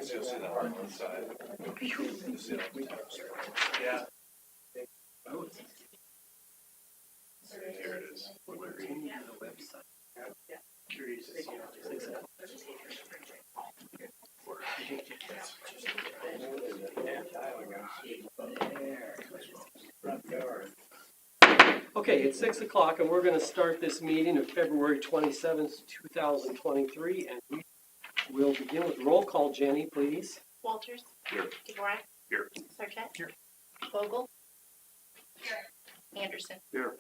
So you'll see that on one side. You'll see it on the top. Yeah. Here it is. The website. Curious to see how 6 o'clock. Okay, it's 6 o'clock and we're going to start this meeting of February 27th, 2023, and we will begin with roll call. Jenny, please. Walters. Here. Dvorak. Here. Sarchet. Here. Vogel. Here. Anderson. Here.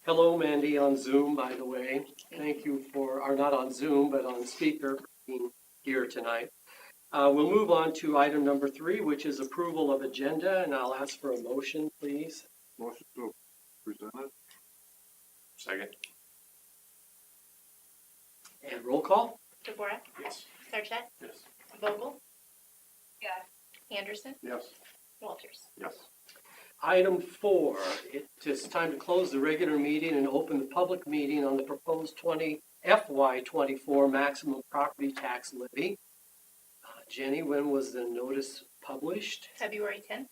Hello, Mandy, on Zoom, by the way. Thank you for, or not on Zoom, but on speaker, for being here tonight. We'll move on to item number 3, which is approval of agenda, and I'll ask for a motion, please. Motion to present it. Second. And roll call. Dvorak. Yes. Sarchet. Yes. Vogel. Yes. Anderson. Yes. Walters. Yes. Item 4, it is time to close the regular meeting and open the public meeting on the proposed FY24 maximum property tax levy. Jenny, when was the notice published? February 10th.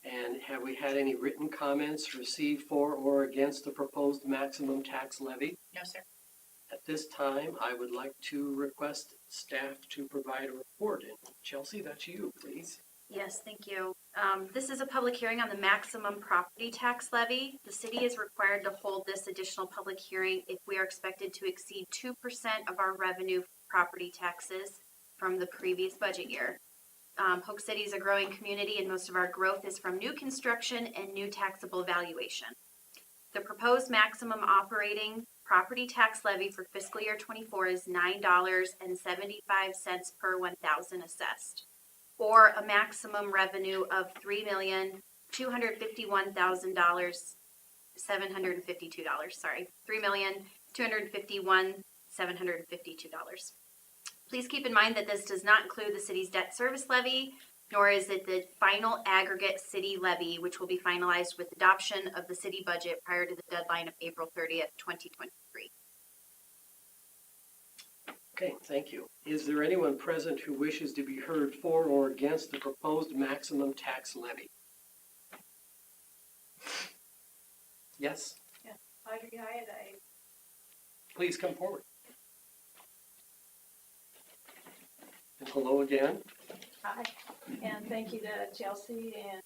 And have we had any written comments received for or against the proposed maximum tax levy? No, sir. At this time, I would like to request staff to provide a report. And Chelsea, that's you, please. Yes, thank you. This is a public hearing on the maximum property tax levy. The city is required to hold this additional public hearing if we are expected to exceed 2% of our revenue property taxes from the previous budget year. Polk City is a growing community and most of our growth is from new construction and new taxable valuation. The proposed maximum operating property tax levy for fiscal year 24 is $9.75 per 1,000 assessed, or a maximum revenue of $3,251,752. Sorry, $3,251,752. Please keep in mind that this does not include the city's debt service levy, nor is it the final aggregate city levy, which will be finalized with adoption of the city budget prior to the deadline of April 30th, 2023. Okay, thank you. Is there anyone present who wishes to be heard for or against the proposed maximum tax levy? Yes, Audrey Hyatt, please come forward. And hello again. Hi, and thank you to Chelsea and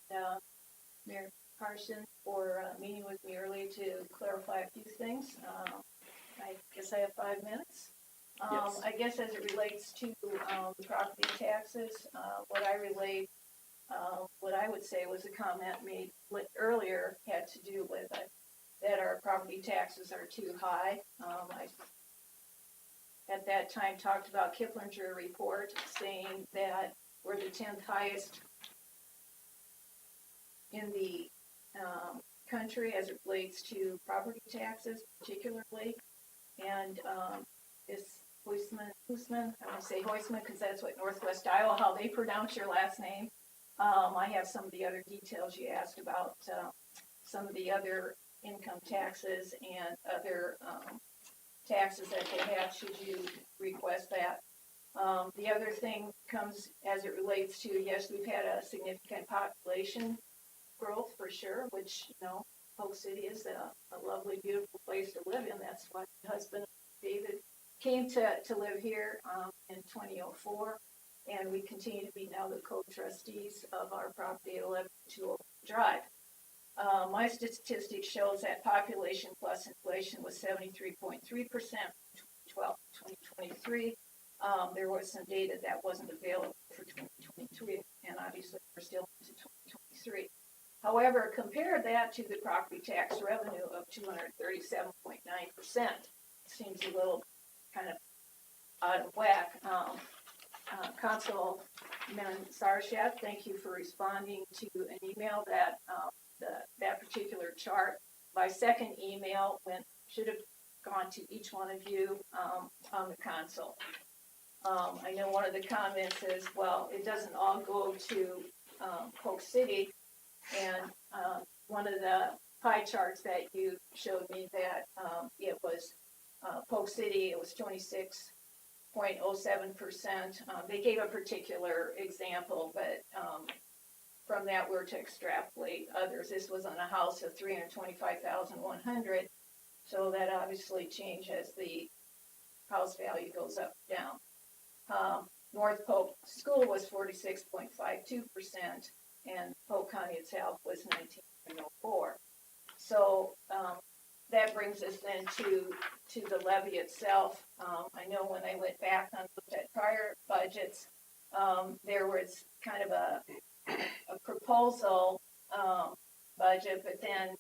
Mayor Carson for meeting with me early to clarify a few things. I guess I have 5 minutes. Yes. I guess as it relates to property taxes, what I would say was a comment made earlier had to do with that our property taxes are too high. I at that time talked about Kiplinger report saying that we're the 10th highest in the country as it relates to property taxes, particularly. And this Huisman, I want to say Huisman because that's what Northwest Iowa, how they pronounce your last name. I have some of the other details you asked about, some of the other income taxes and other taxes that they have should you request that. The other thing comes as it relates to, yes, we've had a significant population growth for sure, which, you know, Polk City is a lovely, beautiful place to live in. That's why my husband, David, came to live here in 2004, and we continue to be now the co-trustees of our property at 1120 Drive. My statistics shows that population plus inflation was 73.3% from 2012 to 2023. There was some data that wasn't available for 2023, and obviously we're still into 2023. However, compare that to the property tax revenue of 237.9%. Seems a little kind of out of whack. Councilman Sarchet, thank you for responding to an email that that particular chart. My second email should have gone to each one of you on the console. I know one of the comments is, well, it doesn't all go to Polk City, and one of the pie charts that you showed me that it was Polk City, it was 26.6%, 46.07%. They gave a particular example, but from that we're to extrapolate others. This was on a house of 325,100, so that obviously changes the house value goes up, down. North Polk School was 46.52%, and Polk County itself was 19.04. So that brings us then to the levy itself. I know when I went back and looked at prior budgets, there was kind of a proposal budget, but then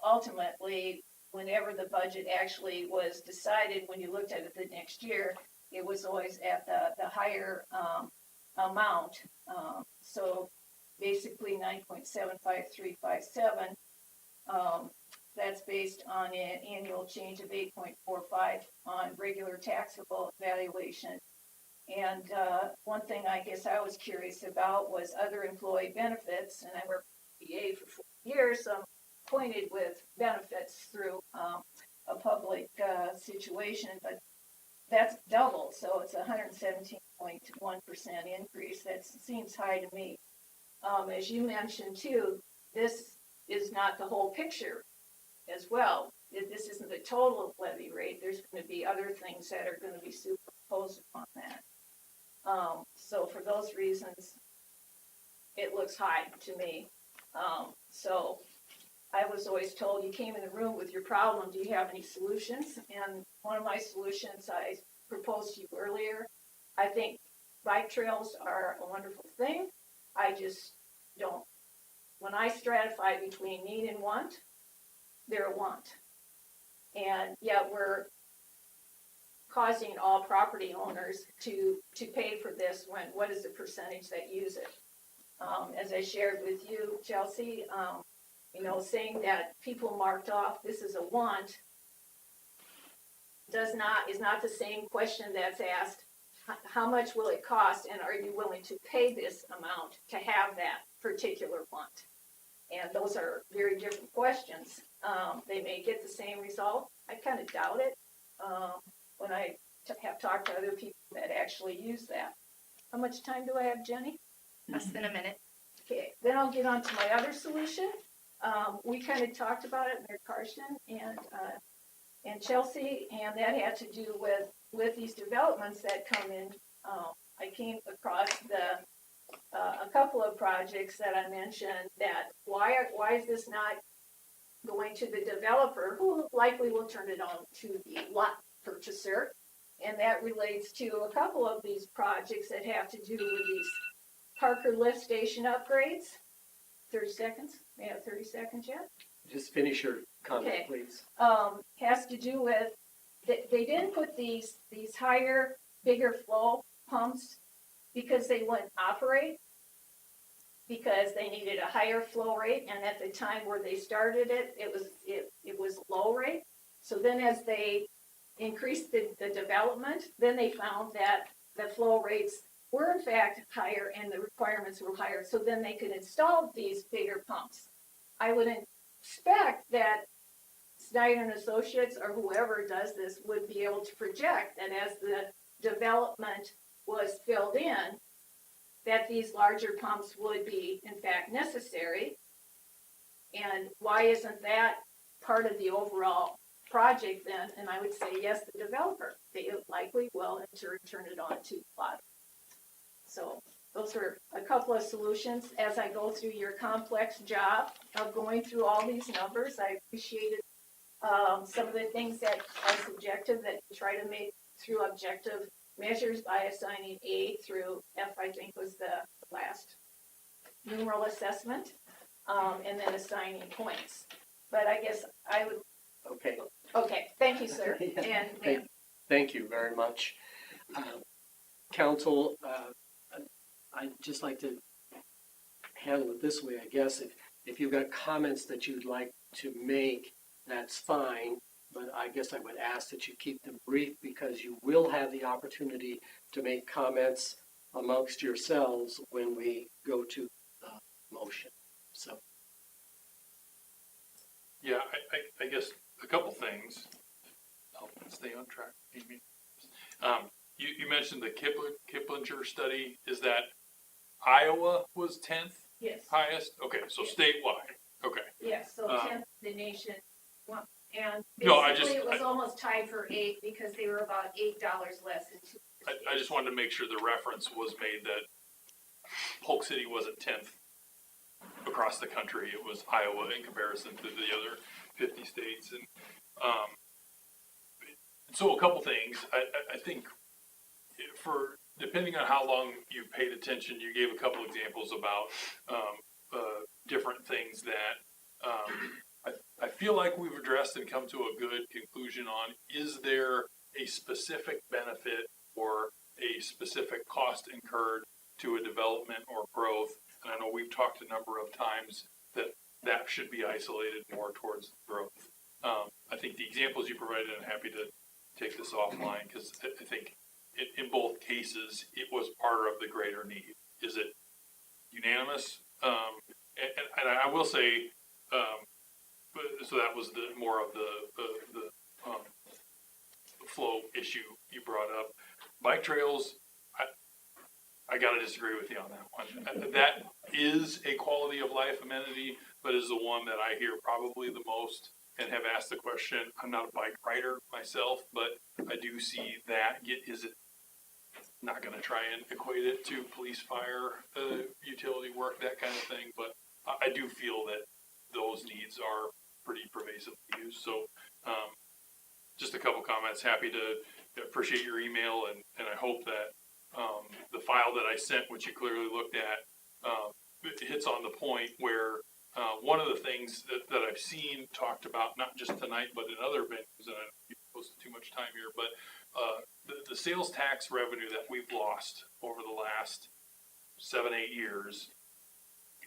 ultimately, whenever the budget actually was decided, when you looked at it the next year, it was always at the higher amount. So basically 9.75357. That's based on an annual change of 8.45 on regular taxable valuation. And one thing I guess I was curious about was other employee benefits, and I worked for VA for 4 years, so I'm acquainted with benefits through a public situation, but that's double, so it's 117.1% increase. That seems high to me. As you mentioned too, this is not the whole picture as well. This isn't the total levy rate. There's going to be other things that are going to be superimposed upon that. So for those reasons, it looks high to me. So I was always told, you came in the room with your problem, do you have any solutions? And one of my solutions I proposed to you earlier, I think bike trails are a wonderful thing. I just don't, when I stratify between need and want, they're a want. And yet we're causing all property owners to pay for this when, what is the percentage that use it? As I shared with you, Chelsea, you know, saying that people marked off, this is a want, is not the same question that's asked, how much will it cost and are you willing to pay this amount to have that particular want? And those are very different questions. They may get the same result. I kind of doubt it when I have talked to other people that actually use that. How much time do I have, Jenny? Less than a minute. Okay, then I'll get on to my other solution. We kind of talked about it, Mayor Carson and Chelsea, and that had to do with these developments that come in. I came across a couple of projects that I mentioned that why is this not going to the developer who likely will turn it on to the lot purchaser? And that relates to a couple of these projects that have to do with these Parker lift station upgrades. 30 seconds? May I have 30 seconds yet? Just finish your comment, Okay. please. Has to do with, they didn't put these higher, bigger flow pumps because they wouldn't operate, because they needed a higher flow rate, and at the time where they started it, it was low rate. So then as they increased the development, then they found that the flow rates were in fact higher and the requirements were higher, so then they could install these bigger pumps. I would expect that Snyder and Associates or whoever does this would be able to project that as the development was filled in, that these larger pumps would be in fact necessary. And why isn't that part of the overall project then? And I would say yes, the developer, they likely will in turn turn it on to the lot. So those are a couple of solutions. As I go through your complex job of going through all these numbers, I appreciated some of the things that are subjective that you try to make through objective measures by assigning A through F, I think was the last numeral assessment, and then assigning points. But I guess I would. Okay, thank you, sir. Yeah. And Thank you very much. Council, I'd just like to handle it this way, I guess. If you've got comments that you'd like to make, that's fine. But I guess I would ask that you keep them brief, because you will have the opportunity to make comments amongst yourselves when we go to the motion. So. Yeah, I guess a couple things. I'll stay on track, Amy. you mentioned the Kiplinger study. Is that Iowa was 10th Yes, highest? Okay, so Yes. statewide. Okay. yes, so Um, 10th the nation. And No, I basically just- it was almost tied for 8 because they were about $8 less in 2 I just wanted to make sure the reference was made that Polk City wasn't 10th across the country. It was Iowa in comparison to the other 50 states. And so a couple things. I think for depending on how long you paid attention, you gave a couple examples about different things that I feel like we've addressed and come to a good conclusion on. Is there a specific benefit or a specific cost incurred to a development or growth? And I know we've talked a number of times that that should be isolated more towards growth. I think the examples you provided, I'm happy to take this offline because I think in both cases it was part of the greater need. Is it unanimous? And I will say, so that was the more of the flow issue you brought up. Bike trails, I gotta disagree with you on that one. That is a quality of life amenity, but is the one that I hear probably the most and have asked the question. I'm not a bike rider myself, but I do see that. Is it not gonna try and equate it to police, fire, utility work, that kind of thing, but I do feel that those needs are pretty pervasively used. So, just a couple comments. Happy to appreciate your email, and I hope that the file that I sent, which you clearly looked at, it hits on the point where one of the things that I've seen talked about, not just tonight, but in other venues, and I don't keep posting too much time here, but the sales tax revenue that we've lost over the last 7-8 years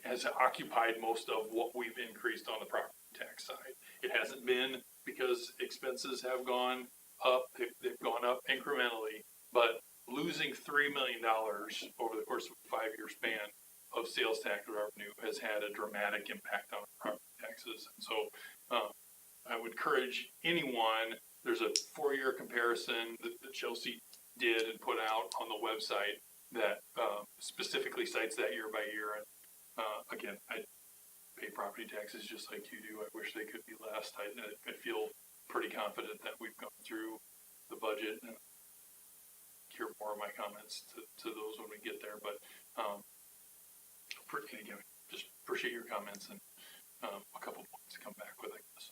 has occupied most of what we've increased on the property tax side. It hasn't been because expenses have gone up, they've gone up incrementally, but losing $3 million over the course of a 5-year span of sales tax revenue has had a dramatic impact on property taxes. And so I would encourage anyone, there's a 4-year comparison that Chelsea did and put out on the website that specifically cites that year by year. And again, I pay property taxes just like you do. I wish they could be less. I feel pretty confident that we've gone through the budget and hear more of my comments to those when we get there. But again, just appreciate your comments and a couple points to come back with, I guess.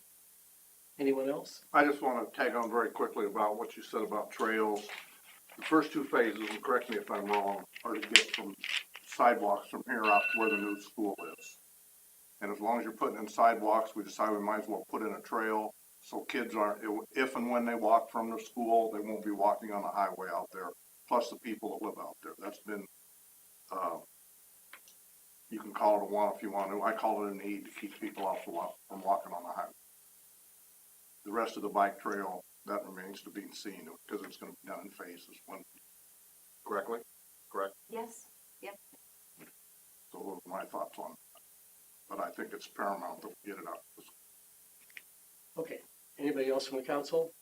Anyone else? I just want to tag on very quickly about what you said about trails. The first 2 phases, and correct me if I'm wrong, are to get from sidewalks from here out to where the new school is. And as long as you're putting in sidewalks, we decided we might as well put in a trail so kids aren't, if and when they walk from the school, they won't be walking on the highway out there, plus the people that live out there. That's been, you can call it a want if you want to. I call it a need to keep people off from walking on the highway. The rest of the bike trail, that remains to be seen because it's going to be done in phases. Correctly? Correct? Yes. So those are my thoughts on that. But I think it's paramount that we get it out. Okay. Anybody else from the council?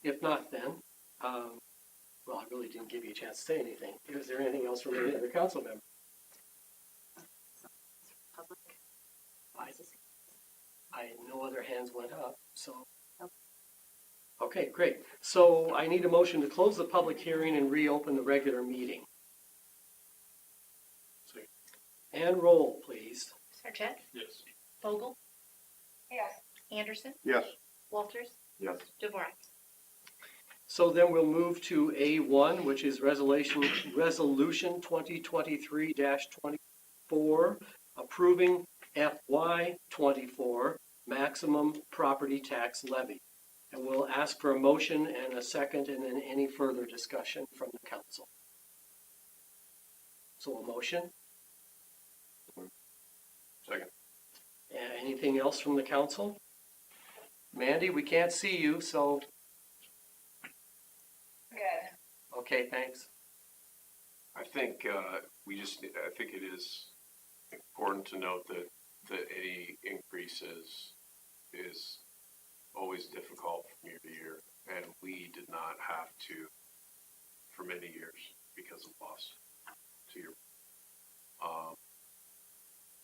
If not, then, well, I really didn't give you a chance to say anything. Is there anything else from any other council member? Public. No other hands went up, so. Okay, great. So I need a motion to close the public hearing and reopen the regular meeting. And roll, please. Sarchet, Yes. Vogel, Yes. Anderson, Yes. Walters, Yes. DeVore. So then we'll move to A1, which is resolution 2023-24, approving FY24 maximum property tax levy. And we'll ask for a motion and a second, and then any further discussion from the council. So a motion? Second. Anything else from the council? Mandy, we can't see you, so. Good. Okay, thanks. I think I think it is important to note that any increases is always difficult from year to year, and we did not have to for many years because of loss to your.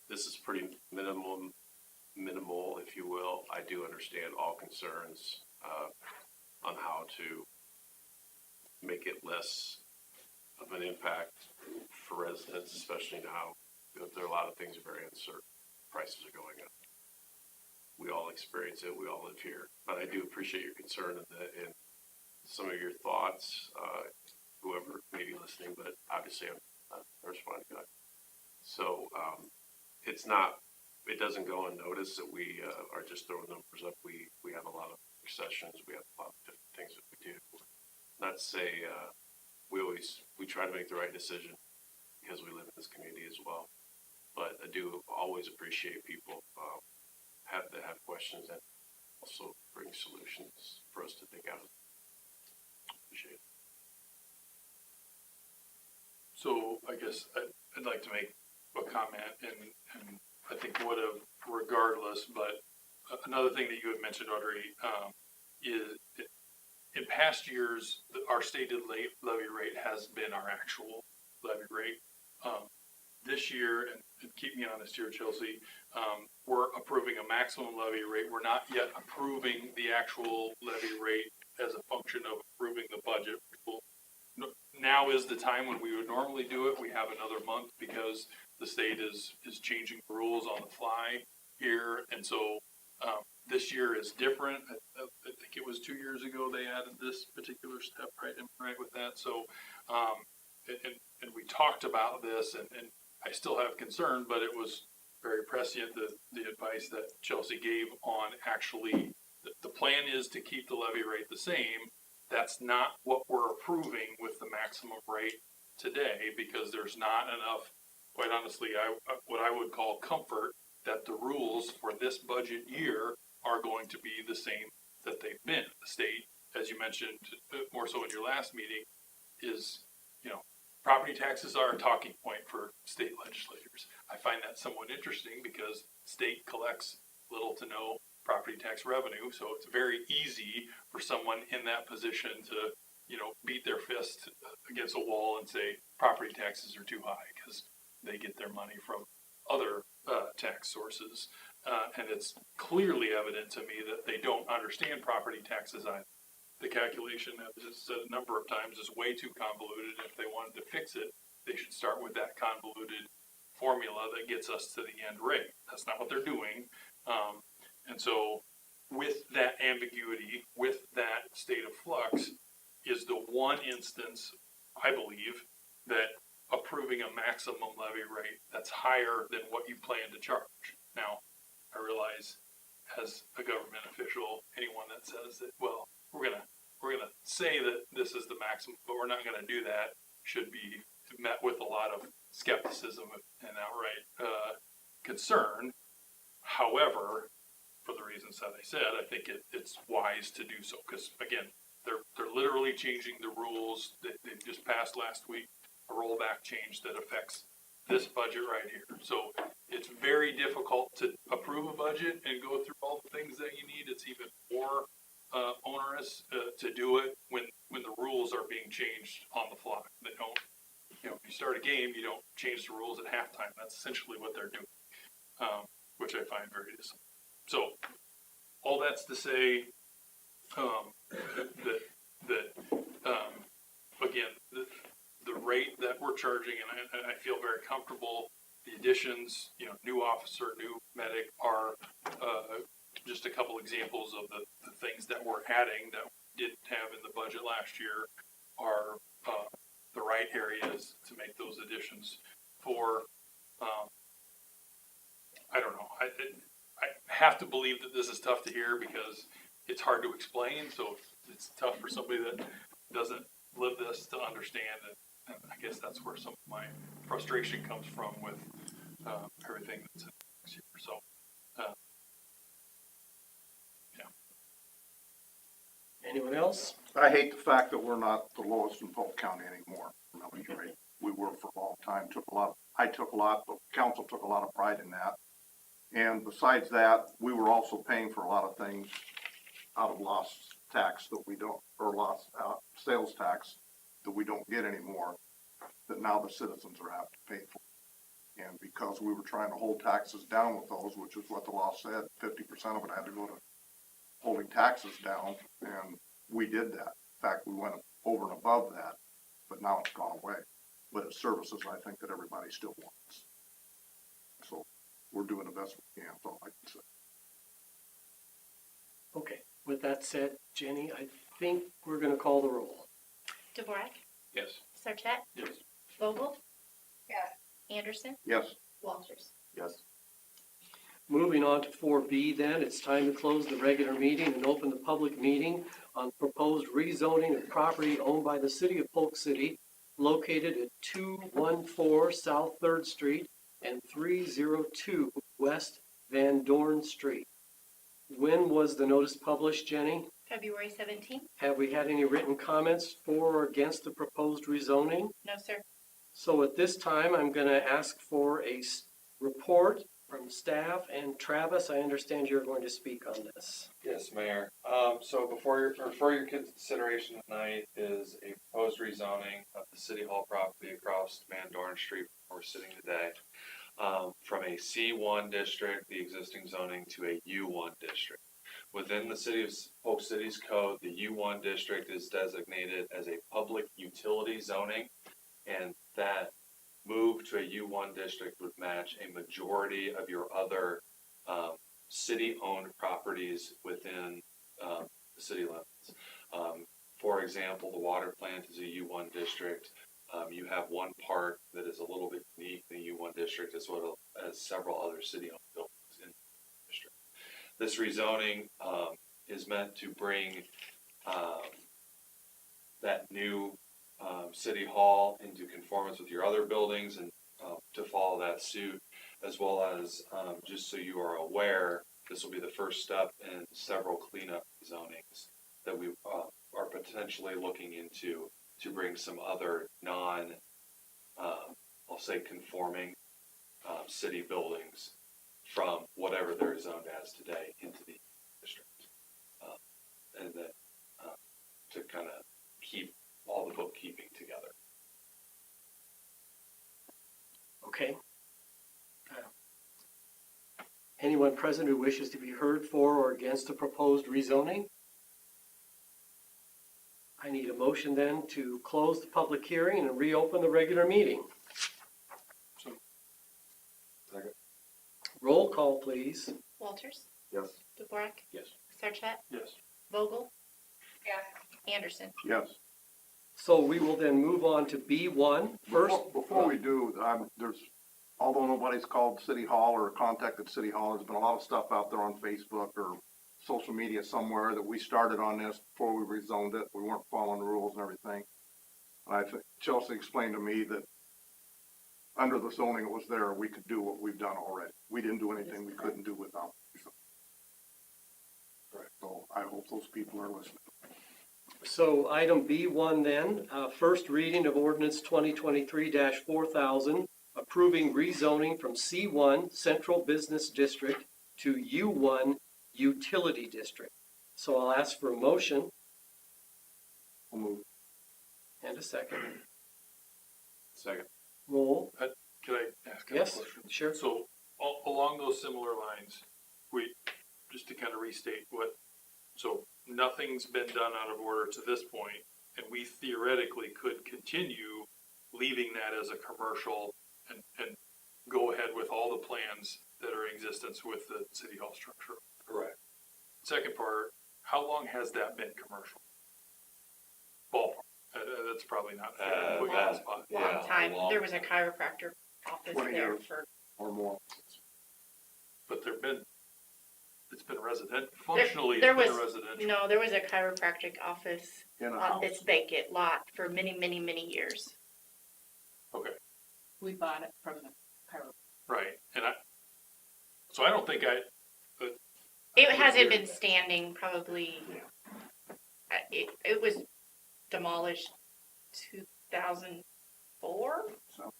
This is pretty minimal, if you will. I do understand all concerns on how to make it less of an impact for residents, especially now that there are a lot of things are very uncertain. Prices are going up. We all experience it. We all live here. But I do appreciate your concern and some of your thoughts, whoever may be listening, but obviously I'm responding to that. So it doesn't go unnoticed that we are just throwing numbers up. We have a lot of recessions. We have a lot of different things that we do. Not to say we try to make the right decision because we live in this community as well. But I do always appreciate people that have questions and also bring solutions for us to think out. Appreciate it. So I guess I'd like to make a comment, and I think would have regardless, but another thing that you had mentioned, Audrey, is in past years, our stated levy rate has been our actual levy rate. This year, and keep me honest here, Chelsea, we're approving a maximum levy rate. We're not yet approving the actual levy rate as a function of approving the budget. Now is the time when we would normally do it. We have another month because the state is changing the rules on the fly here. And so this year is different. I think it was 2 years ago they added this particular step, right? Am I right with that? So, and we talked about this, and I still have concern, but it was very prescient, the advice that Chelsea gave on actually, the plan is to keep the levy rate the same. That's not what we're approving with the maximum rate today, because there's not enough, quite honestly, what I would call comfort that the rules for this budget year are going to be the same that they've been. The state, as you mentioned more so in your last meeting, is, property taxes are a talking point for state legislators. I find that somewhat interesting because state collects little to no property tax revenue, so it's very easy for someone in that position to, beat their fist against a wall and say property taxes are too high because they get their money from other tax sources. And it's clearly evident to me that they don't understand property taxes either. The calculation, as I said a number of times, is way too convoluted. If they wanted to fix it, they should start with that convoluted formula that gets us to the end rate. That's not what they're doing. And so with that ambiguity, with that state of flux, is the one instance, I believe, that approving a maximum levy rate that's higher than what you plan to charge. Now, I realize as a government official, anyone that says that, well, we're gonna say that this is the maximum, but we're not gonna do that, should be met with a lot of skepticism and outright concern. However, for the reasons that I said, I think it's wise to do so, because again, they're literally changing the rules that they just passed last week, a rollback change that affects this budget right here. So it's very difficult to approve a budget and go through all the things that you need. It's even more onerous to do it when the rules are being changed on the fly. They don't, if you start a game, you don't change the rules at halftime. That's essentially what they're doing, which I find very disappointing. So all that's to say that again, the rate that we're charging, and I feel very comfortable. The additions, new officer, new medic are just a couple examples of the things that we're adding that we didn't have in the budget last year are the right areas to make those additions for. I don't know. I have to believe that this is tough to hear because it's hard to explain. So it's tough for somebody that doesn't live this to understand. And I guess that's where some of my frustration comes from with everything that's in this year. So, yeah. Anyone else? I hate the fact that we're not the lowest in Polk County anymore. Millage rate. We were for a long time. I took a lot, the council took a lot of pride in that. And besides that, we were also paying for a lot of things out of lost tax that we don't, or lost sales tax that we don't get anymore, that now the citizens are having to pay for. And because we were trying to hold taxes down with those, which is what the law said, 50% of it had to go to holding taxes down, and we did that. In fact, we went over and above that, but now it's gone away. But it's services, I think, that everybody still wants. So we're doing the best we can, that's all I can say. Okay, with that said, Jenny, I think we're gonna call the roll. Dvorak, Yes. Sarchet, Yes. Vogel. Yes. Anderson, Yes? Walters. Yes. Moving on to 4B then, it's time to close the regular meeting and open the public meeting on proposed rezoning of property owned by the city of Polk City located at 214 South 3rd Street and 302 West Van Dorn Street. When was the notice published, Jenny? February 17th? Have we had any written comments for or against the proposed rezoning? No, sir. So at this time, I'm going to ask for a report from staff, and Travis, I understand you're going to speak on this. Yes, Mayor. So for your consideration tonight is a proposed rezoning of the City Hall property across Van Dorn Street where we're sitting today, from a C1 district, the existing zoning, to a U1 district. Within the city of Polk City's code, the U1 district is designated as a public utility zoning, and that move to a U1 district would match a majority of your other city-owned properties within the city limits. For example, the water plant is a U1 district. You have one park that is a little bit unique in the U1 district, as well as several other city-owned buildings in the district. This rezoning is meant to bring that new City Hall into conformance with your other buildings and to follow that suit, as well as, just so you are aware, this will be the first step in several cleanup zonings that we are potentially looking into to bring some other I'll say conforming city buildings from whatever they're zoned as today into the district. And that to kind of keep all the bookkeeping together. Okay. Anyone present who wishes to be heard for or against the proposed rezoning? I need a motion then to close the public hearing and reopen the regular meeting. Second. Roll call, please. Walters, Yes. Dvorak, Yes. Sarchet, Yes. Vogel. Yes. Anderson. Yes. So we will then move on to B1 first. Before we do, although nobody's called City Hall or contacted City Hall, there's been a lot of stuff out there on Facebook or social media somewhere that we started on this before we rezoned it. We weren't following the rules and everything. And I think Chelsea explained to me that under the zoning that was there, we could do what we've done already. We didn't do anything we couldn't do without. So I hope those people are listening. So item B1 then, first reading of ordinance 2023-4000, approving rezoning from C1 Central Business District to U1 Utility District. So I'll ask for a motion We'll move. and a second. Second. Roll. Can I ask a Yes, question? sure. So along those similar lines, just to kind of restate so nothing's been done out of order to this point, and we theoretically could continue leaving that as a commercial and go ahead with all the plans that are in existence with the City Hall structure. Correct. Second part, how long has that been commercial? Ballpark. That's probably not fair to put you on the spot. Long time. There was a chiropractor office 20 there years. for. Or more. But it's been functionally there it's been was- residential. No, there was a chiropractic office In a on house. this vacant lot for many, many, many years. Okay, We bought it from the chiropractor. right, and so I don't think It hasn't been standing probably, it was demolished 2004? So,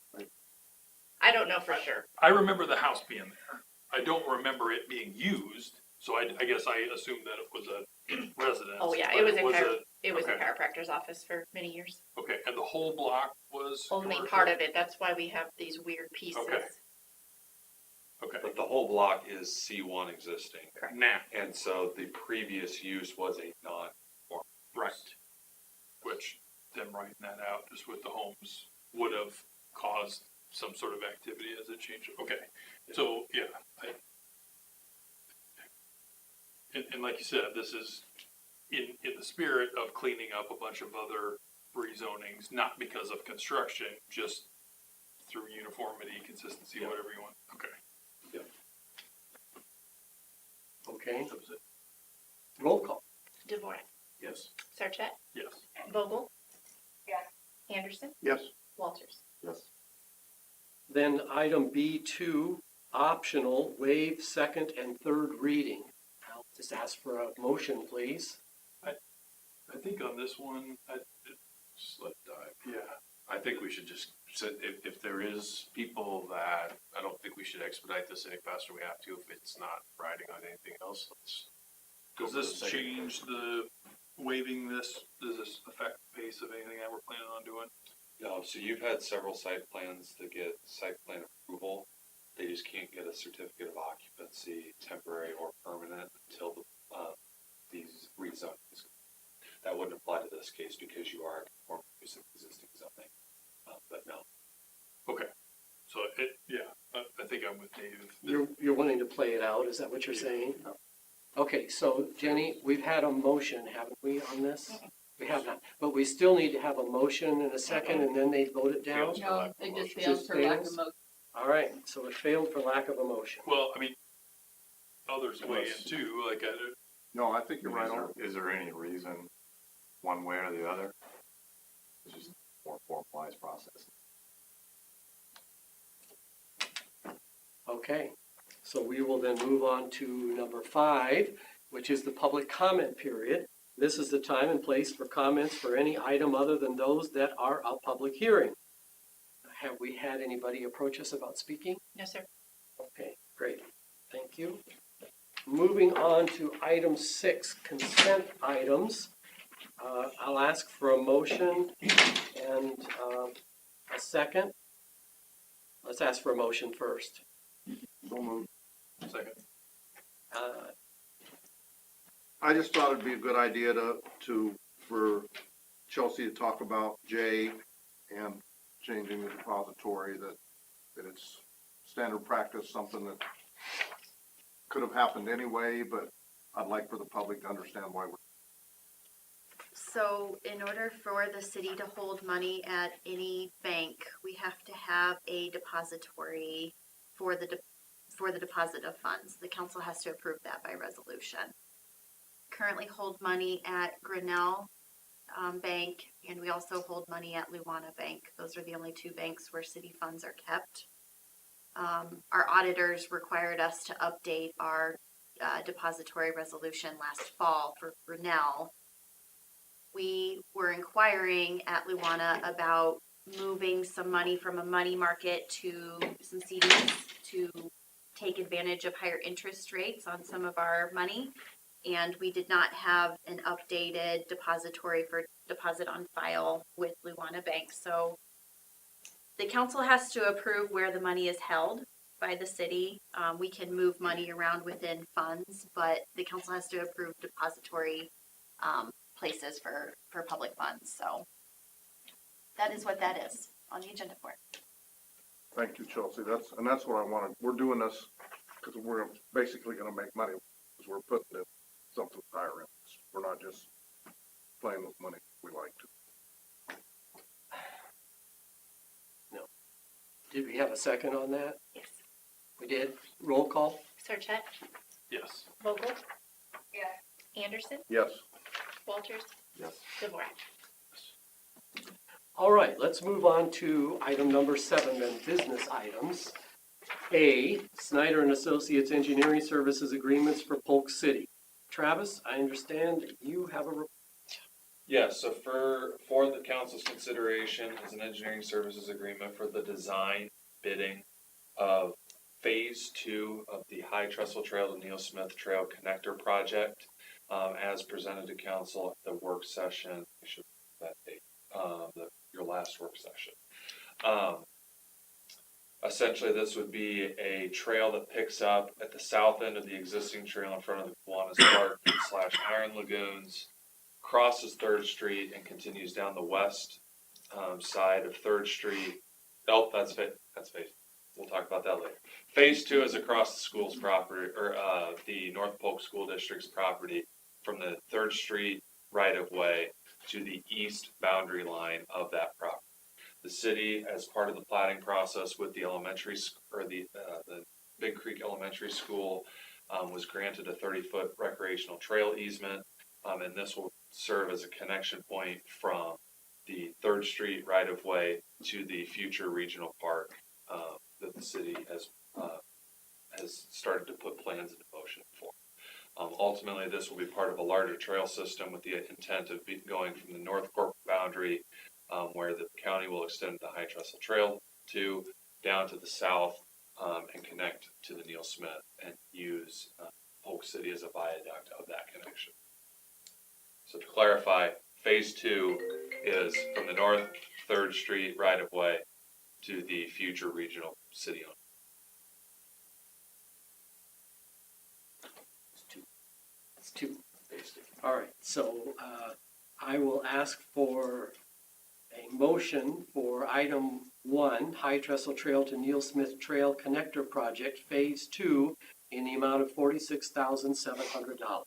I don't know for sure. I remember the house being there. I don't remember it being used, so I guess I assumed that it was a residence. Oh, yeah, but it was a It was a Okay. chiropractor's office for many years. Okay, and the whole block was Only commercial? part of it, that's why we have these weird pieces. Okay. Okay, But the whole block is C1 existing. now, And so the previous use was a non-conforming right, use. which them writing that out just with the homes would have caused some sort of activity as it changed. Okay, so, yeah. And like you said, this is in the spirit of cleaning up a bunch of other rezonings, not because of construction, just through uniformity, consistency, Yeah. whatever you want. Okay. Okay, That was it. roll call. Dvorak, Yes. Sarchet, Yes. Vogel. Yes. Anderson, Yes, Walters. Yes. Then item B2, optional, waive second and third reading. I'll just ask for a motion, please. I think on this one, Slip dive. yeah, I think we should just, if there is people that, I don't think we should expedite this any faster than we have to. If it's not riding on anything else, let's go does for the this second. change the waiving this, does this affect the pace of anything that we're planning on doing? No, so you've had several site plans that get site plan approval. They just can't get a certificate of occupancy, temporary or permanent, until these rezonings. That wouldn't apply to this case because you are conforming to some existing zoning, but no. Okay, so I think I'm with Dave. You're wanting to play it out, is that what you're saying? Okay, so Jenny, we've had a motion, haven't we, on this? We have not, but we still need to have a motion and a second, and then they vote it down? Fails. No, it just Just fails for lack of fails? motion. All right, so it failed for lack of a motion. Well, I mean, others weigh in Unless- too, like, no, I think you're right on. Is there any reason, one way or the other? It's just more formalized process. Okay, so we will then move on to number 5, which is the public comment period. This is the time and place for comments for any item other than those that are a public hearing. Have we had anybody approach us about speaking? No, sir. Okay, great, thank you. Moving on to item 6, consent items. I'll ask for a motion and a second. Let's ask for a motion first. So moved. second. I just thought it'd be a good idea for Chelsea to talk about J and changing the depository, that it's standard practice, something that could have happened anyway, but I'd like for the public to understand why we're. So in order for the city to hold money at any bank, we have to have a depository for the deposit of funds. The council has to approve that by resolution. Currently hold money at Grinnell Bank, and we also hold money at Luana Bank. Those are the only 2 banks where city funds are kept. Our auditors required us to update our depository resolution last fall for Grinnell. We were inquiring at Luana about moving some money from a money market to some CDs to take advantage of higher interest rates on some of our money. And we did not have an updated depository for deposit on file with Luana Bank. So the council has to approve where the money is held by the city. We can move money around within funds, but the council has to approve depository places for public funds. So that is what that is on the agenda for it. Thank you, Chelsea. That's what I wanted. We're doing this because we're basically gonna make money, because we're putting in something with higher interest. We're not just playing with money we like to. Did we have a second on that? Yes. We did. Roll call? Sarchet, Yes. Vogel. Yes. Anderson, Yes, Walters, Yes. Dvorak. All right, let's move on to item number 7, then business items. A, Snyder and Associates Engineering Services Agreements for Polk City. Travis, I understand that you have a, Yeah, so for the council's consideration is an engineering services agreement for the design bidding of phase 2 of the High Trestle Trail to Neil Smith Trail Connector Project. as presented to council at the work session, I should put that date, your last work session. Essentially, this would be a trail that picks up at the south end of the existing trail in front of the Kiwanis Park / Iron Lagoons, crosses 3rd Street and continues down the west side of 3rd Street. Oh, that's phase. We'll talk about that later. Phase 2 is across the school's property, or the North Polk School District's property from the 3rd Street right-of-way to the east boundary line of that property. The city, as part of the plating process with the elementary, or the Big Creek Elementary School, was granted a 30-foot recreational trail easement, and this will serve as a connection point from the 3rd Street right-of-way to the future regional park that the city has started to put plans into motion for. Ultimately, this will be part of a larger trail system with the intent of going from the North Corp boundary, where the county will extend the High Trestle Trail to, down to the south, and connect to the Neil Smith and use Polk City as a viaduct of that connection. So to clarify, phase 2 is from the North 3rd Street right-of-way to the future regional city owned. It's two. All right, so I will ask for a motion for item 1, High Trestle Trail to Neil Smith Trail Connector Project, Phase 2, in the amount of $46,700.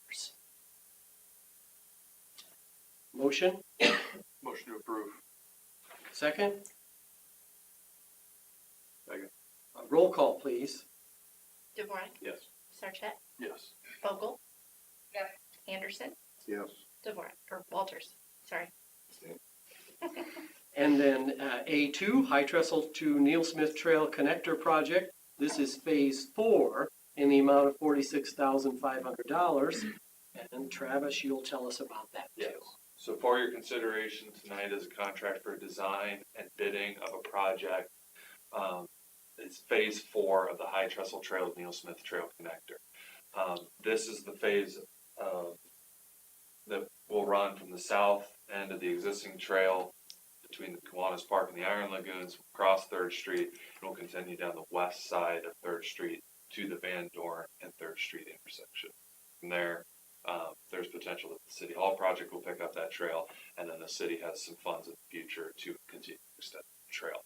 Motion? Motion to approve. Second? Second. Roll call, please. DeVore, Yes. Sarchet, Yes. Vogel. Yes. Anderson, Yes. DeVore, or Walters, sorry. And then A2, High Trestle to Neil Smith Trail Connector Project. This is Phase 4 in the amount of $46,500. And Travis, you'll tell us about that too. Yes. So for your consideration tonight is a contract for design and bidding of a project. It's phase 4 of the High Trestle Trail to Neil Smith Trail Connector. This is the phase that will run from the south end of the existing trail between the Kiwanis Park and the Iron Lagoons, across 3rd Street, and will continue down the west side of 3rd Street to the Van Dorn and 3rd Street intersection. From there, there's potential that the City Hall project will pick up that trail, and then the city has some funds in the future to continue to extend the trail.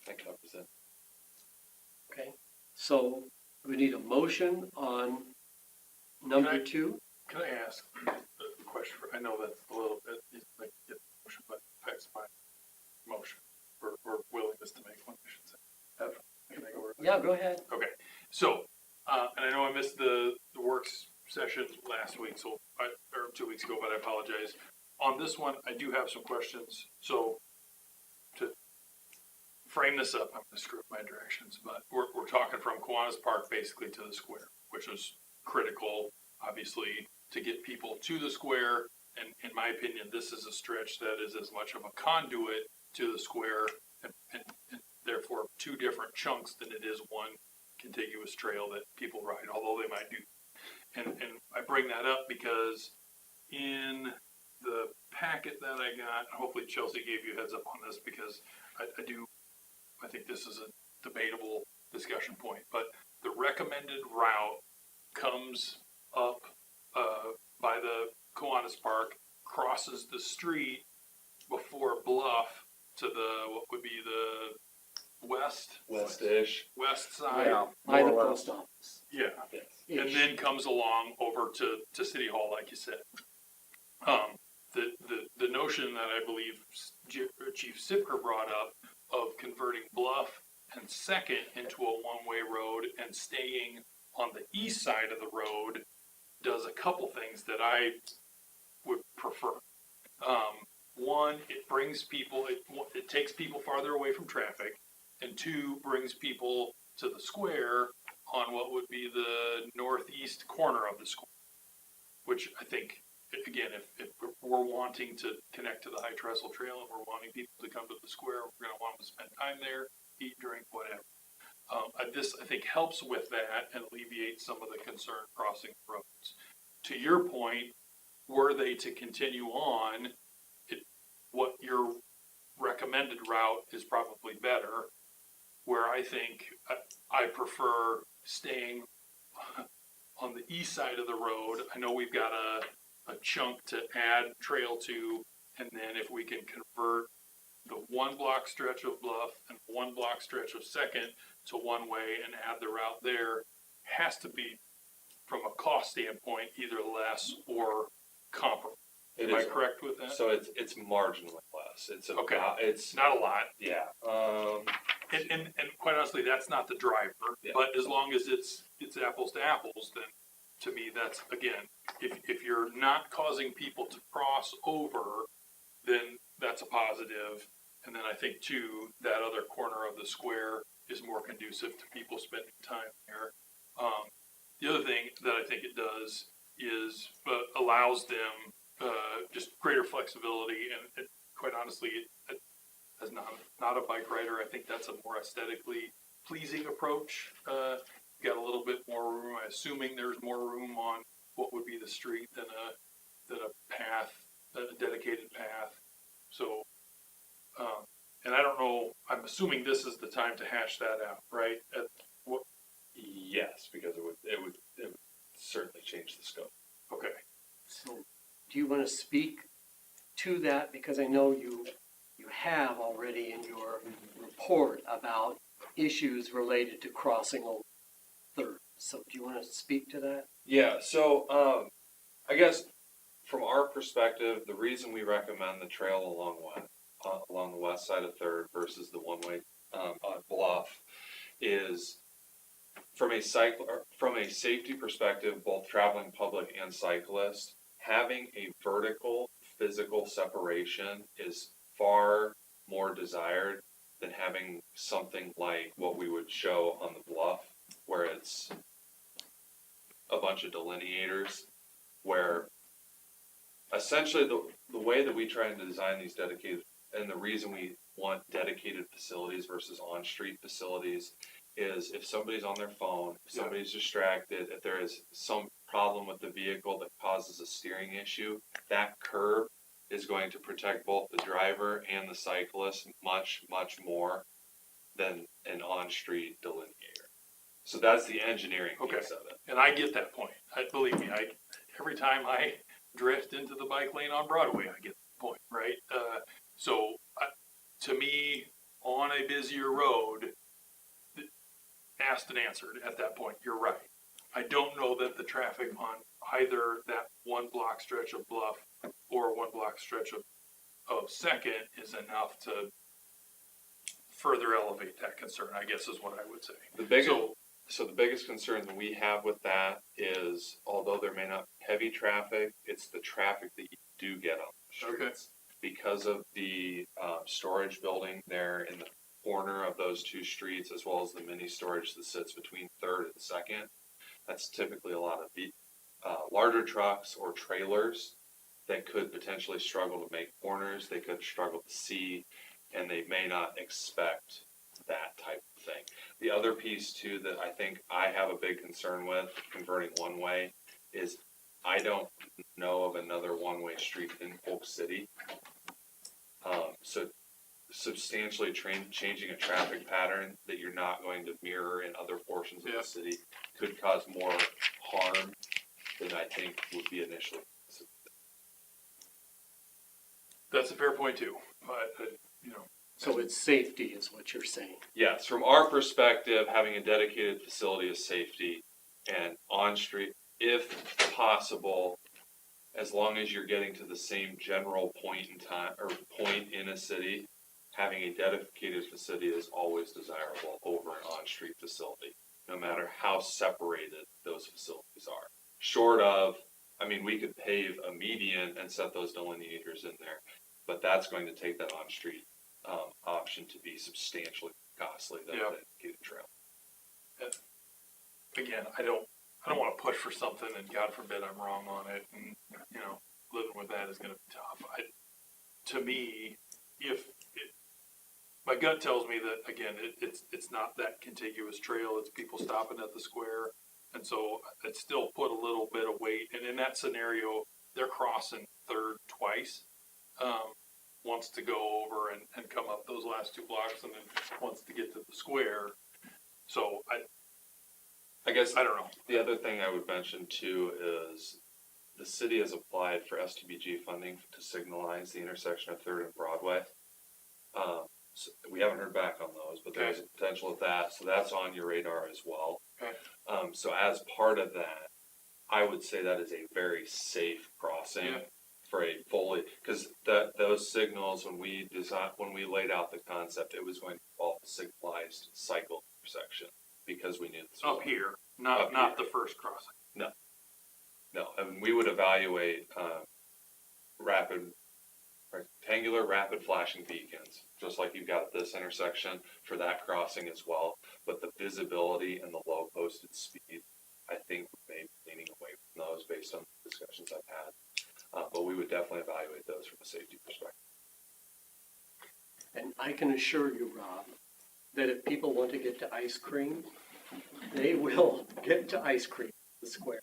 That covers it. Okay, so we need a motion on number Can I- 2. Can I ask a question? I know that's a little bit, like, get the motion, but affects my motion or willingness to make one, I should say. Can I go over it? Yeah, go ahead. Okay, so, and I know I missed the works session last week, so or 2 weeks ago, but I apologize. On this one, I do have some questions. So to frame this up, I'm gonna screw up my directions, but we're talking from Kiwanis Park basically to the square, which is critical, obviously, to get people to the square. And in my opinion, this is a stretch that is as much of a conduit to the square and therefore 2 different chunks than it is one contiguous trail that people ride, although they might do. And I bring that up because in the packet that I got, hopefully Chelsea gave you a heads up on this because I think this is a debatable discussion point, but the recommended route comes up by the Kiwanis Park, crosses the street before Bluff to the, what would be the West-ish. west side. Yeah, By the more or less. post office. Yeah. And then comes along over to City Hall, like you said. The notion that I believe Chief Sipker brought up of converting Bluff and Second into a one-way road and staying on the east side of the road does a couple things that I would prefer. One, it brings people, it takes people farther away from traffic, and 2, brings people to the square on what would be the northeast corner of the square, which I think, again, if we're wanting to connect to the High Trestle Trail and we're wanting people to come to the square, we're going to want them to spend time there, eat, drink, whatever. This, I think, helps with that and alleviates some of the concern crossing roads. To your point, were they to continue on, what your recommended route is probably better, where I think I prefer staying on the east side of the road. I know we've got a chunk to add trail to, and then if we can convert the 1 block stretch of Bluff and 1 block stretch of Second to one way and add the route there, has to be, from a cost standpoint, either less or comparable. It Am I is. correct with that? So it's marginally less. It's about, Okay. it's, Not a lot. yeah. And quite honestly, that's not the driver, Yeah. but as long as it's apples to apples, then to me, that's, again, if you're not causing people to cross over, then that's a positive. And then I think too, that other corner of the square is more conducive to people spending time there. The other thing that I think it does is allows them just greater flexibility, and quite honestly, as not a bike rider, I think that's a more aesthetically pleasing approach. Got a little bit more room. I'm assuming there's more room on what would be the street than a path, a dedicated path. So, and I don't know. I'm assuming this is the time to hash that out, right? Yes, because it would certainly change the scope. Okay. So, do you want to speak to that? Because I know you have already in your report about issues related to crossing over Third. So, do you want to speak to that? Yeah, so I guess from our perspective, the reason we recommend the trail along the west side of Third versus the one-way on Bluff is from a safety perspective, both traveling public and cyclist, having a vertical physical separation is far more desired than having something like what we would show on the Bluff, where it's a bunch of delineators, where essentially the way that we try and design these dedicated, and the reason we want dedicated facilities versus on-street facilities is if somebody's on their phone, if somebody's distracted, if there is some problem with the vehicle that causes a steering issue, that curb is going to protect both the driver and the cyclist much, much more than an on-street delineator. So that's the engineering piece of it. And I get that point. Believe me, every time I drift into the bike lane on Broadway, I get the point, right? To me, on a busier road, asked and answered at that point. You're right. I don't know that the traffic on either that 1 block stretch of Bluff or 1 block stretch of Second is enough to further elevate that concern, I guess is what I would say. So the biggest concern that we have with that is, although there may not be heavy traffic, it's the traffic that you do get on the streets. Okay. Because of the storage building there in the corner of those two streets, as well as the mini storage that sits between Third and Second, that's typically a lot of larger trucks or trailers that could potentially struggle to make corners. They could struggle to see, and they may not expect that type of thing. The other piece too that I think I have a big concern with converting one way is I don't know of another one-way street in Polk City. So substantially changing a traffic pattern that you're not going to mirror in other portions of the city could cause more harm than I think would be initially. That's a fair point too, but So it's safety is what you're saying. Yes, from our perspective, having a dedicated facility is safety, and on-street, if possible, as long as you're getting to the same general point in time or point in a city, having a dedicated facility is always desirable over an on-street facility, no matter how separated those facilities are. Short of, we could pave a median and set those delineators in there, but that's going to take that on-street option to be substantially costly than a dedicated trail. Again, I don't want to push for something, and God forbid I'm wrong on it, and living with that is going to be tough. To me, if my gut tells me that, again, it's not that contiguous trail, it's people stopping at the square. And so it still put a little bit of weight, and in that scenario, they're crossing Third twice. Wants to go over and come up those last 2 blocks, and then wants to get to the square. So I guess I don't know. the other thing I would mention too is the city has applied for STBG funding to signalize the intersection of Third and Broadway. So we haven't heard back on those, but there's a potential of that, so that's on your radar as well. Okay. So as part of that, I would say that is a very safe crossing. Yeah. For a fully, because those signals, when we laid out the concept, it was going to involve a signalized cycle intersection, because we knew this was Up here, not the first crossing. No, and we would evaluate rectangular rapid flashing beacons, just like you've got at this intersection for that crossing as well. But the visibility and the low posted speed, I think we may be leaning away from those based on the discussions I've had. But we would definitely evaluate those from a safety perspective. And I can assure you, Rob, that if people want to get to ice cream, they will get to ice cream, the square.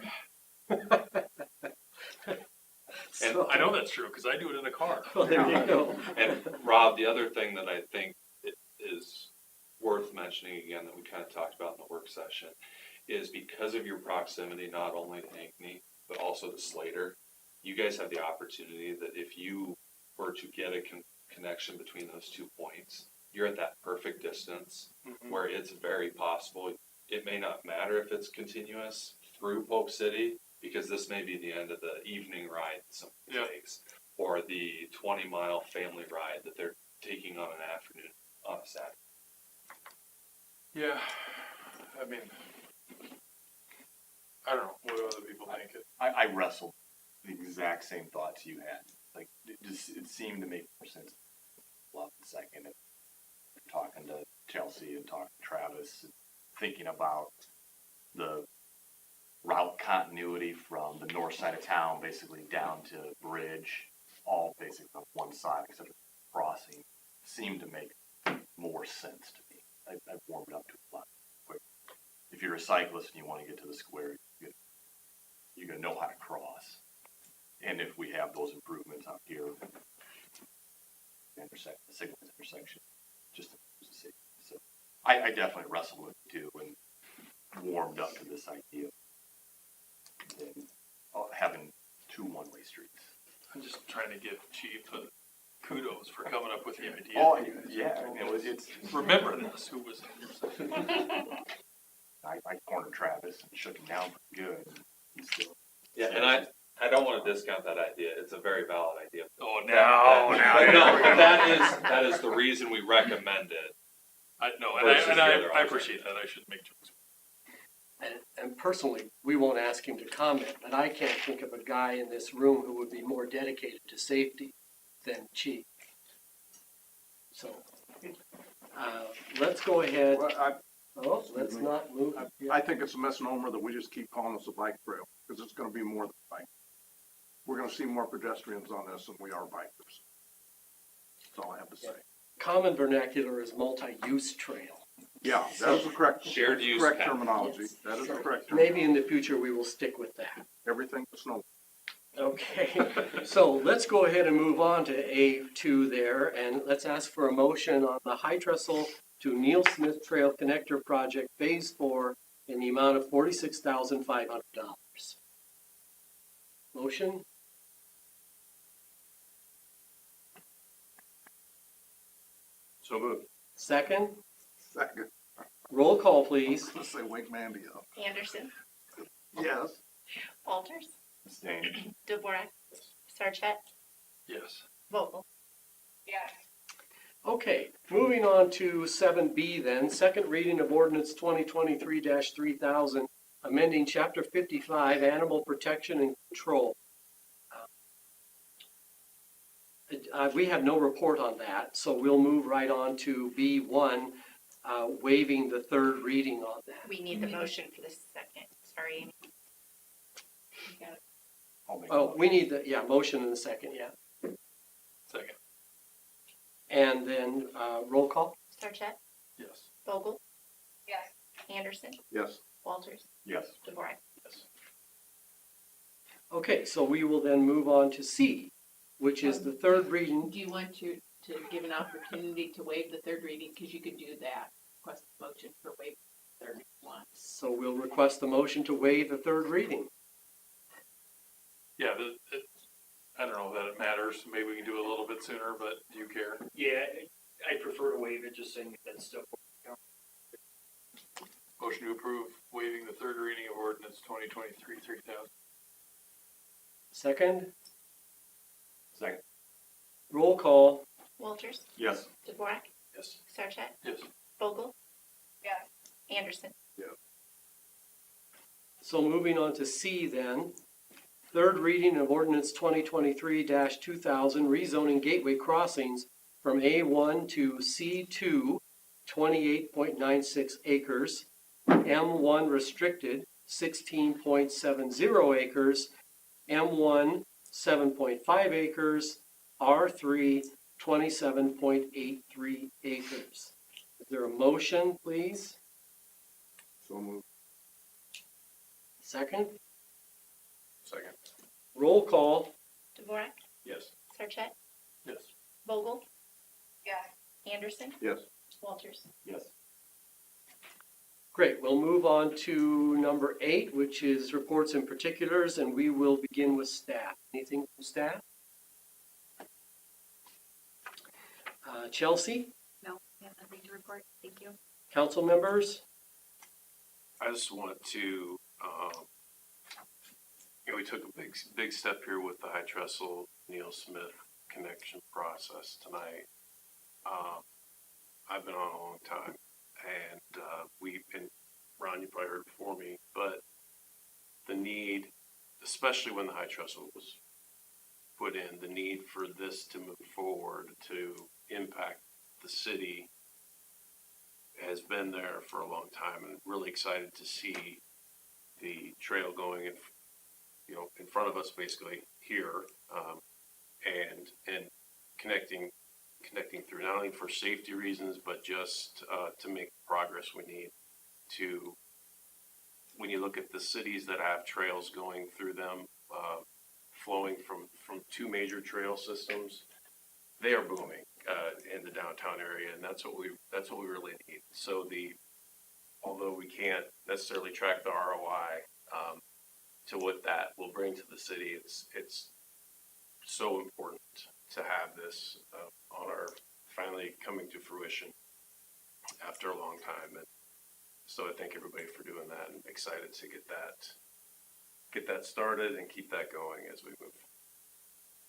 So, I know that's true, because I do it in a car. well, there you go. And Rob, the other thing that I think is worth mentioning again that we kind of talked about in the work session is because of your proximity not only to Ankeny, but also to Slater, you guys have the opportunity that if you were to get a connection between those 2 points, you're at that perfect distance where it's very possible. It may not matter if it's continuous through Polk City, because this may be the end of the evening ride that somebody takes, or the 20-mile family ride that they're taking on an afternoon on a Saturday. Yeah, I mean, I don't know, what do other people think? I wrestled the exact same thoughts you had. Like, it seemed to make more sense. Love the second. Talking to Chelsea and talking to Travis, thinking about the route continuity from the north side of town, basically down to Bridge, all basically on one side, except for crossing, seemed to make more sense to me. I've warmed up to it a lot quicker. If you're a cyclist and you want to get to the square, you're going to know how to cross. And if we have those improvements out here, the signal intersection, just to see. So I definitely wrestled with it too and warmed up to this idea of having 2 one-way streets. I'm just trying to give Chief kudos for coming up with the idea. Oh, yeah, it's. Remember this, who was in your I cornered Travis and shook him down pretty good. And still, Yeah, and I don't want to discount that idea. It's a very valid idea. Oh, That is the reason we recommend it. I Versus the other I appreciate that. I shouldn't make jokes. And personally, we won't ask him to comment, but I can't think of a guy in this room who would be more dedicated to safety than Chief. So, let's go ahead. Well, Let's not move. I think it's a misnomer that we just keep calling this a bike trail, because it's gonna be more than bike. We're gonna see more pedestrians on this than we are bikers. That's all I have to say. Common vernacular is multi-use trail. Yeah, that is the correct, Shared use correct path. terminology. Yes. That is the correct Maybe terminology. in the future we will stick with that. Everything but snow. Okay, so let's go ahead and move on to A2 there, and let's ask for a motion on the High Trestle to Neil Smith Trail Connector Project Phase 4 in the amount of $46,500. Motion? so moved. Second? Second, Roll call, please. let's say wake Mandy up. Anderson, Yes. Walters, Abstain. Dvorak, Sarchet, Yes. Vogel. Yes. Okay, moving on to 7B then, second reading of ordinance 2023-3000, amending chapter 55, animal protection and control. We have no report on that, so we'll move right on to B1, waiving the third reading on that. We need the motion for the second. Sorry, Amy. You got it. I'll make a Oh, motion. we need the, motion in a second, yeah. Second. And then, roll call? Sarchet, Yes. Vogel, Yes. Anderson, Yes. Walters, Yes. DeVore. Okay, so we will then move on to C, which is the third reading. Do you want to give an opportunity to waive the third reading? Because you could do that. Request a motion for waive the third one. So we'll request the motion to waive the third reading. Yeah, I don't know that it matters. Maybe we can do it a little bit sooner, but do you care? Yeah, I prefer to waive it, just saying that stuff. Motion to approve waiving the third reading of ordinance 2023-3000. Second, Second. roll call. Walters, Yes. DeVore, Yes. Sarchet, Yes. Vogel, Yes. Anderson. So moving on to C then. Third reading of ordinance 2023-2000, rezoning gateway crossings from A1 to C2, 28.96 acres, M1 restricted, 16.70 acres, M1, 7.5 acres, R3, 27.83 acres. Is there a motion, please? So moved. Second, Second. roll call. DeVore, Yes. Sarchet, Yes. Vogel, Yes. Anderson, Yes. Walters. Yes. Great, we'll move on to number 8, which is reports and particulars, and we will begin with staff. Anything from staff? Chelsea, No, we have nothing to report. Thank you. council members? I just want to, we took a big step here with the High Trestle Neil Smith connection process tonight. I've been on a long time, and and Ron, you probably heard before me, but the need, especially when the High Trestle was put in, the need for this to move forward to impact the city has been there for a long time, and really excited to see the trail going in front of us, basically here, and connecting through, not only for safety reasons, but just to make the progress we need to. When you look at the cities that have trails going through them, flowing from two major trail systems, they are booming in the downtown area, and that's what we really need. So although we can't necessarily track the ROI to what that will bring to the city, it's so important to have this on our finally coming to fruition after a long time. And so I thank everybody for doing that, and excited to get that started and keep that going as we move.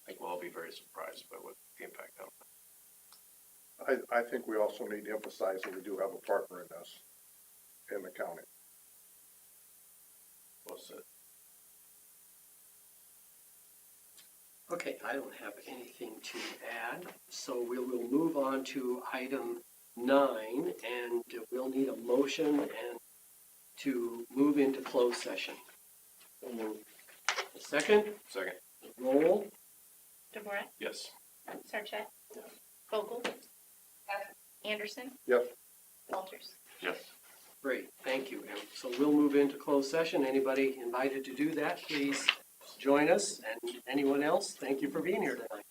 I think we'll all be very surprised by what the impact of it. I think we also need to emphasize that we do have a partner in this, in the county. Well said. Okay, I don't have anything to add, so we will move on to item 9, and we'll need a motion and to move into closed session. A second, Second. roll. DeVore, Yes. Sarchet, Vogel, Anderson, Yes. Walters. Yes. Great, thank you. And so we'll move into closed session. Anybody invited to do that, please join us. And anyone else, thank you for being here tonight.